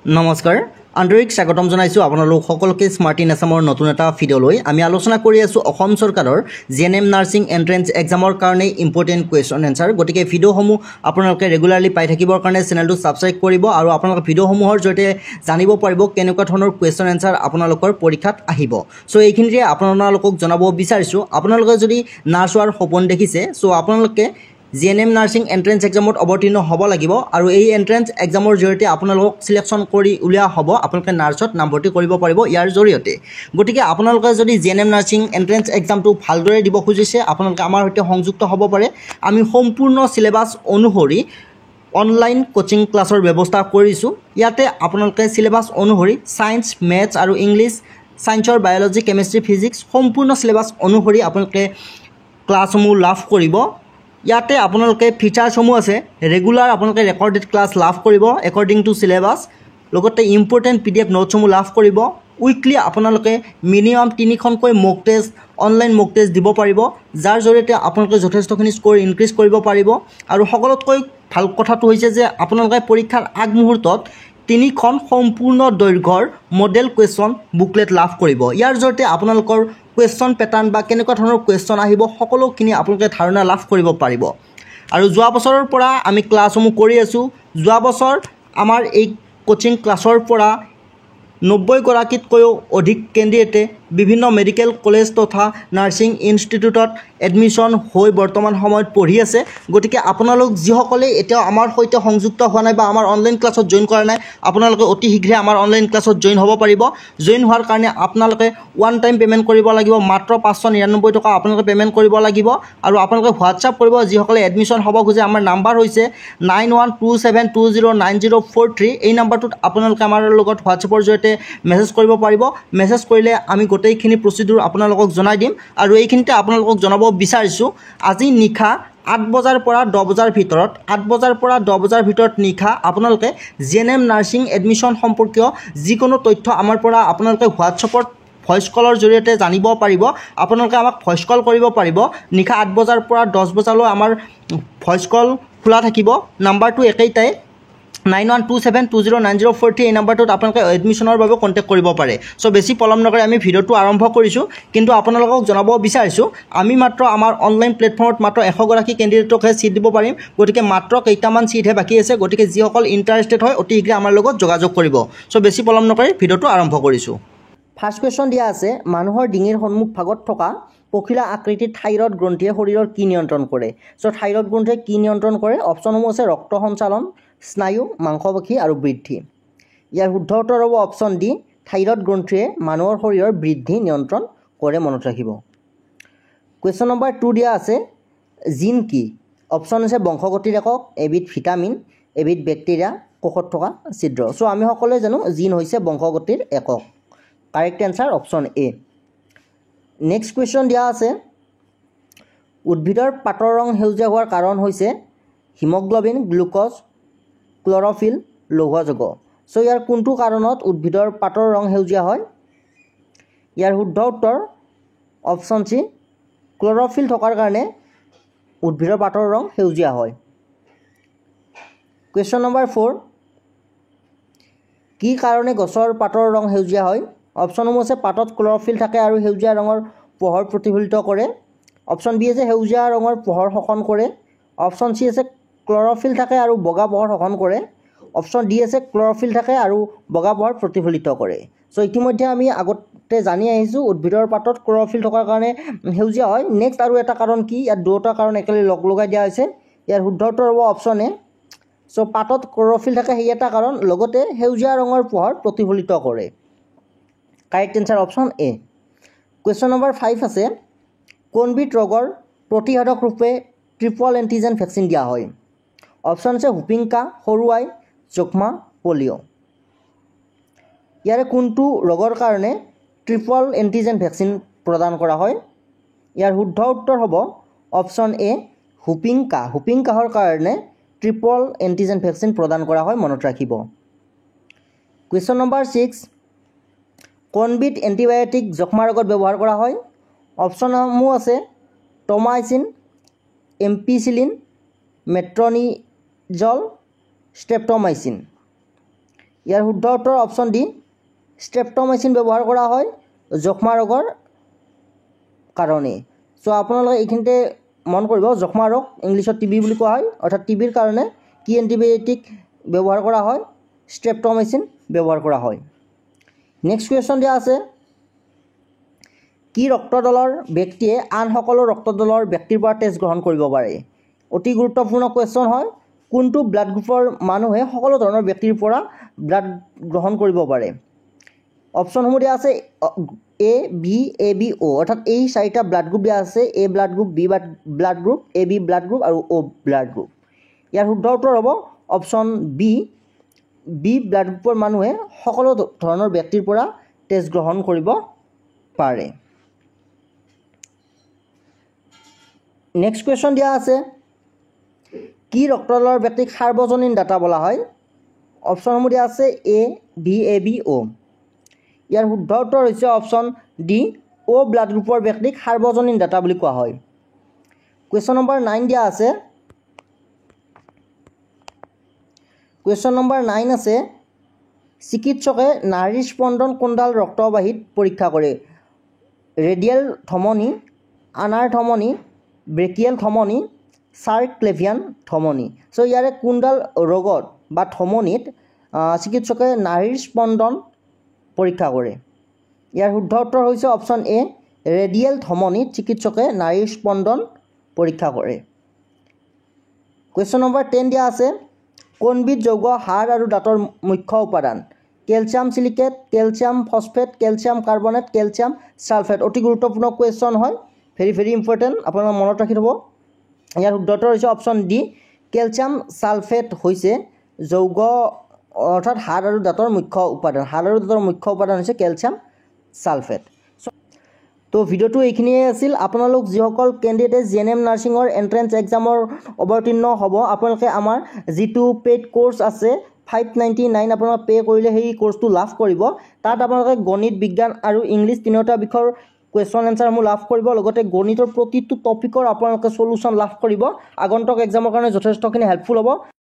নমস্কাৰ আন্তৰিক স্বাগতম জনাইছোঁ আপোনালোক সকলোকে স্মাৰ্ট ইন আছামৰ নতুন এটা ভিডিঅ'লৈ আমি আলোচনা কৰি আছোঁ অসম চৰকাৰৰ জিএনএম নাৰ্ছিং এণ্ট্ৰেন্স এক্সামৰ কাৰণে ইম্পৰ্টেণ্ট কুৱেশ্যন এনচাৰ গতিকে ভিডিঅ'সমূহ আপোনালোকে ৰেগুলাৰলি পাই থাকিবৰ কাৰণে চেনেলটো ছাবস্ক্ৰাইব কৰিব আৰু আপোনালোকে ভিডিঅ'সমূহৰ জৰিয়তে জানিব পাৰিব কেনেকুৱা ধৰণৰ কুৱেশ্যন এনচাৰ আপোনালোকৰ পৰীক্ষাত আহিব চ' এইখিনিতে আপোনালোকক জনাব বিচাৰিছোঁ আপোনালোকে যদি নাৰ্ছ হোৱাৰ সপোন দেখিছে চ' আপোনালোকে জিএনএম নাৰ্ছিং এণ্ট্ৰেন্স এক্সামত অৱতীৰ্ণ হ'ব লাগিব আৰু এই এণ্ট্ৰেন্স এক্সামৰ জৰিয়তে আপোনালোকক সিলেকশ্যন কৰি উলিওৱা হ'ব আপোনালোকে নাৰ্ছত নামভৰ্তি কৰিব পাৰিব ইয়াৰ জৰিয়তে গতিকে আপোনালোকে যদি জিএনএম নাৰ্ছিং এণ্ট্ৰেন্স এক্সামটো ভালদৰে দিব খুজিছে আপোনালোকে আমাৰ সৈতে সংযুক্ত হ'ব পাৰে আমি সম্পূৰ্ণ সিলেবাছ অনুসৰি অনলাইন কোচিং ক্লাছৰ ব্যৱস্থা কৰিছোঁ ইয়াতে আপোনালোকে সিলেবাছ অনুসৰি সায়েন্স মেথছ আৰু ইংলিছ সায়েন্সৰ বায়োলজি কেমিষ্ট্ৰি ফিজিক্স সম্পূৰ্ণ সিলেবাছ অনুসৰি আপোনালোকে ক্লাছসমূহ লাভ কৰিব ইয়াতে আপোনালোকে ফিচাৰ্ছসমূহ আছে ৰেগুলাৰ আপোনালোকে ৰেকৰ্ডেড ক্লাছ লাভ কৰিব একৰ্ডিং টু সিলেবাছ লগতে ইম্পৰ্টেণ্ট PDF নোটছসমূহ লাভ কৰিব উইকলি আপোনালোকে মিনিমাম 3খনকৈ মক টেষ্ট অনলাইন মক টেষ্ট দিব পাৰিব যাৰ জৰিয়তে আপোনালোকে যথেষ্টখিনি স্ক'ৰ ইনক্ৰিজ কৰিব পাৰিব আৰু সকলোতকৈ ভাল কথাটো হৈছে যে আপোনালোকে পৰীক্ষাৰ আগমুহূৰ্তত 3খন সম্পূৰ্ণ দৈৰ্ঘ্যৰ মডেল কুৱেশ্যন বুকলেট লাভ কৰিব ইয়াৰ জৰিয়তে আপোনালোকৰ কুৱেশ্যন পেটাৰ্ণ বা কেনেকুৱা ধৰণৰ কুৱেশ্যন আহিব সকলোখিনি আপোনালোকে ধাৰণা লাভ কৰিব পাৰিব আৰু যোৱা বছৰৰ পৰা আমি ক্লাছসমূহ কৰি আছোঁ যোৱা বছৰ আমাৰ এই কোচিং ক্লাছৰ পৰা 90 গৰাকীতকৈও অধিক কেণ্ডিডেটে বিভিন্ন মেডিকেল কলেজ তথা নাৰ্ছিং ইনষ্টিটিউটত এডমিশ্যন হৈ বৰ্তমান সময়ত পঢ়ি আছে গতিকে আপোনালোক যিসকলে এতিয়াও আমাৰ সৈতে সংযুক্ত হোৱা নাই বা আমাৰ অনলাইন ক্লাছত জইন কৰা নাই আপোনালোকে অতি শীঘ্ৰে আমাৰ অনলাইন ক্লাছত জইন হ'ব পাৰিব জইন হোৱাৰ কাৰণে আপোনালোকে ওৱান টাইম পে'মেণ্ট কৰিব লাগিব মাত্ৰ 599 টকা আপোনালোকে পে'মেণ্ট কৰিব লাগিব আৰু আপোনালোকে হোৱাটছআপ কৰিব যিসকলে এডমিশ্যন হ'ব খোজে আমাৰ নাম্বাৰ হৈছে 9127209043 এই নাম্বাৰটোত আপোনালোকে আমাৰ লগত হোৱাটছআপৰ জৰিয়তে মেছেজ কৰিব পাৰিব মেছেজ কৰিলে আমি গোটেইখিনি প্ৰচিডিউৰ আপোনালোকক জনাই দিম আৰু এইখিনিতে আপোনালোকক জনাব বিচাৰিছোঁ আজি নিশা 8 বজাৰ পৰা 10 বজাৰ ভিতৰত 8 বজাৰ পৰা 10 বজাৰ ভিতৰত নিশা আপোনালোকে জিএনএম নাৰ্ছিং এডমিশ্যন সম্পৰ্কীয় যিকোনো তথ্য আমাৰ পৰা আপোনালোকে হোৱাটছআপত ভইচ কলৰ জৰিয়তে জানিব পাৰিব আপোনালোকে আমাক ভইচ কল কৰিব পাৰিব নিশা 8 বজাৰ পৰা 10 বজালৈ আমাৰ ভইচ কল খোলা থাকিব নাম্বাৰটো একেইটাই 9127209043 এই নাম্বাৰটোত আপোনালোকে এডমিশ্যনৰ বাবে কণ্টেক্ট কৰিব পাৰে চ' বেছি পলম নকৰি আমি ভিডিঅ'টো আৰম্ভ কৰিছোঁ কিন্তু আপোনালোকক জনাব বিচাৰিছোঁ আমি মাত্ৰ আমাৰ অনলাইন প্লেটফৰ্মত মাত্ৰ 100 গৰাকী কেণ্ডিডেটকহে ছিট দিব পাৰিম গতিকে মাত্ৰ কেইটামান ছিটহে বাকী আছে গতিকে যিসকল ইণ্টাৰেষ্টেড হয় অতি শীঘ্ৰে আমাৰ লগত যোগাযোগ কৰিব চ' বেছি পলম নকৰি ভিডিঅ'টো আৰম্ভ কৰিছোঁ ফাৰ্ষ্ট কুৱেশ্যন দিয়া আছে মানুহৰ ডিঙিৰ সন্মুখ ভাগত থকা পখিলা আকৃতিৰ থাইৰয়ড গ্ৰন্থিয়ে শৰীৰৰ কি নিয়ন্ত্ৰণ কৰে চ' থাইৰয়ড গ্ৰন্থিয়ে কি নিয়ন্ত্ৰণ কৰে অপশ্যনসমূহ আছে ৰক্ত সঞ্চালন স্নায়ু মাংসপেশী আৰু বৃদ্ধি ইয়াৰ শুদ্ধ উত্তৰ হ'ব অপশ্যন ডি থাইৰয়ড গ্ৰন্থিয়ে মানুহৰ শৰীৰৰ বৃদ্ধি নিয়ন্ত্ৰণ কৰে মনত ৰাখিব কুৱেশ্যন নম্বৰ 2 দিয়া আছে জিন কি অপশ্যন আছে বংশগতিৰ একক এবিধ ভিটামিন এবিধ বেক্টেৰিয়া কোষত থকা ছিদ্ৰ চ' আমি সকলোৱে জানো জিন হৈছে বংশগতিৰ একক correct answer option A next question দিয়া আছে উদ্ভিদৰ পাতৰ ৰং সেউজীয়া হোৱাৰ কাৰণ হৈছে হিমোগ্লোবিন গ্লুক'জ ক্লৰফিল লৌহ যৌগ চ' ইয়াৰ কোনটো কাৰণত উদ্ভিদৰ পাতৰ ৰং সেউজীয়া হয় ইয়াৰ শুদ্ধ উত্তৰ অপশ্যন চি ক্লৰফিল থকাৰ কাৰণে উদ্ভিদৰ পাতৰ ৰং সেউজীয়া হয় কুৱেশ্যন নম্বৰ 4 কি কাৰণে গছৰ পাতৰ ৰং সেউজীয়া হয় অপশ্যনসমূহ আছে পাতত ক্লৰফিল থাকে আৰু সেউজীয়া ৰঙৰ পোহৰ প্ৰতিফলিত কৰে অপশ্যন বি আছে সেউজীয়া ৰঙৰ পোহৰ শোষণ কৰে অপশ্যন চি আছে ক্লৰফিল থাকে আৰু বগা পোহৰ শোষণ কৰে অপশ্যন ডি আছে ক্লৰফিল থাকে আৰু বগা পোহৰ প্ৰতিফলিত কৰে চ' ইতিমধ্যে আমি আগতে জানি আহিছোঁ উদ্ভিদৰ পাতত ক্লৰফিল থকাৰ কাৰণে সেউজীয়া হয় নেক্সট আৰু এটা কাৰণ কি ইয়াত দুটা কাৰণ একেলগে লগ লগাই দিয়া হৈছে ইয়াৰ শুদ্ধ উত্তৰ হ'ব অপশ্যন এ চ' পাতত ক্লৰফিল থাকে সেই এটা কাৰণ লগতে সেউজীয়া ৰঙৰ পোহৰ প্ৰতিফলিত কৰে correct answer option A question number 5 আছে কোনবিধ ৰোগৰ প্ৰতিষেধক ৰূপে ট্ৰিপল এণ্টিজেন ভেকচিন দিয়া হয় অপশ্যন আছে হুপিং কাহ সৰু আই যক্ষ্মা পলিঅ' ইয়াৰে কোনটো ৰোগৰ কাৰণে ট্ৰিপল এণ্টিজেন ভেকচিন প্ৰদান কৰা হয় ইয়াৰ শুদ্ধ উত্তৰ হ'ব অপশ্যন এ হুপিং কাহৰ কাৰণে ট্ৰিপল এণ্টিজেন ভেকচিন প্ৰদান কৰা হয় মনত ৰাখিব কুৱেশ্যন নম্বৰ 6 কোনবিধ এণ্টিবায়'টিক যক্ষ্মা ৰোগত ব্যৱহাৰ কৰা হয় অপশ্যনসমূহ আছে টমাইচিন এম্পিচিলিন মেট্ৰনিজল ষ্ট্ৰেপ্টমাইচিন ইয়াৰ শুদ্ধ উত্তৰ অপশ্যন ডি ষ্ট্ৰেপ্ট'মাইচিন ব্যৱহাৰ কৰা হয় যক্ষ্মা ৰোগৰ কাৰণে। চ' আপোনালোকে এইখিনিতে মন কৰিব যক্ষ্মা ৰোগ ইংলিছত টিবি বুলি কোৱা হয়, অৰ্থাৎ টিবিৰ কাৰণে কি এণ্টিবায়'টিক ব্যৱহাৰ কৰা হয়, ষ্ট্ৰেপ্ট'মাইচিন ব্যৱহাৰ কৰা হয়। নেক্সট কুৱেশ্যন দিয়া আছে, কি ৰক্তদলৰ ব্যক্তিয়ে আন সকলো ৰক্তদলৰ ব্যক্তিৰ পৰা তেজ গ্ৰহণ কৰিব পাৰে? অতি গুৰুত্বপূৰ্ণ কুৱেশ্যন হয়। কোনটো ব্লাড গ্ৰুপৰ মানুহে সকলো ধৰণৰ ব্যক্তিৰ পৰা ব্লাড গ্ৰহণ কৰিব পাৰে? অপশ্যনসমূহ দিয়া আছে এ বি এ বি অ', অৰ্থাৎ এই চাৰিটা ব্লাড গ্ৰুপ দিয়া আছে, A blood group, B blood group, A B blood group আৰু অ' ব্লাড গ্ৰুপ। ইয়াৰ শুদ্ধ উত্তৰ হ'ব অপশ্যন বি, বি ব্লাড গ্ৰুপৰ মানুহে সকলো ধৰণৰ ব্যক্তিৰ পৰা তেজ গ্ৰহণ কৰিব পাৰে। নেক্সট কুৱেশ্যন দিয়া আছে, কি ৰক্তদলৰ ব্যক্তিক সাৰ্বজনীন দাতা বোলা হয়? অপশ্যনসমূহ দিয়া আছে এ বি এ বি অ'। ইয়াৰ শুদ্ধ উত্তৰ হৈছে অপশ্যন ডি, অ' ব্লাড গ্ৰুপৰ ব্যক্তিক সাৰ্বজনীন দাতা বুলি কোৱা হয়। কুৱেশ্যন নম্বৰ 9 দিয়া আছে, কুৱেশ্যন নম্বৰ 9 আছে, চিকিৎসকে নাড়ীৰ স্পন্দন কোনডাল ৰক্তবাহীত পৰীক্ষা কৰে? ৰেডিয়েল ধমনী, আনাৰ ধমনী, ব্ৰেকিয়েল ধমনী, চাৰ্কক্লেভিয়ান ধমনী। চ' ইয়াৰে কোনডাল ৰোগত বা ধমনীত চিকিৎসকে নাড়ীৰ স্পন্দন পৰীক্ষা কৰে? ইয়াৰ শুদ্ধ উত্তৰ হৈছে অপশ্যন এ, ৰেডিয়েল ধমনীত চিকিৎসকে নাড়ীৰ স্পন্দন পৰীক্ষা কৰে। কুৱেশ্যন নম্বৰ 10 দিয়া আছে, কোনবিধ যৌগ হাড় আৰু দাঁতৰ মুখ্য উপাদান? Calcium silicate, calcium phosphate, calcium carbonate, calcium sulphate. অতি গুৰুত্বপূৰ্ণ কুৱেশ্যন হয়, ভেৰি ইম্পৰ্টেণ্ট, আপোনালোকে মনত ৰাখি থ'ব। ইয়াৰ শুদ্ধ উত্তৰ হৈছে অপশ্যন ডি, কেলছিয়াম ছালফেট হৈছে যৌগ, অৰ্থাৎ হাড় আৰু দাঁতৰ মুখ্য উপাদান। হাড় আৰু দাঁতৰ মুখ্য উপাদান হৈছে কেলছিয়াম ছালফেট। তো ভিডিঅ'টো এইখিনিয়ে আছিল। আপোনালোক যিসকল কেণ্ডিডেটে জিএনএম নাৰ্ছিঙৰ এণ্ট্ৰেঞ্চ এক্সামৰ অৱতীৰ্ণ হ'ব, আপোনালোকে আমাৰ যিটো পেইড কোৰ্চ আছে 599 আপোনালোকে পে' কৰিলে সেই কোৰ্চটো লাভ কৰিব। তাত আপোনালোকে গণিত, বিজ্ঞান আৰু ইংলিছ তিনিওটা বিষয়ৰ কুৱেশ্যন এনচাৰসমূহ লাভ কৰিব, লগতে গণিতৰ প্ৰতিটো টপিকৰ আপোনালোকে চলুশ্যন লাভ কৰিব। আগন্তুক এক্সামৰ কাৰণে যথেষ্টখিনি হেল্পফুল হ'ব।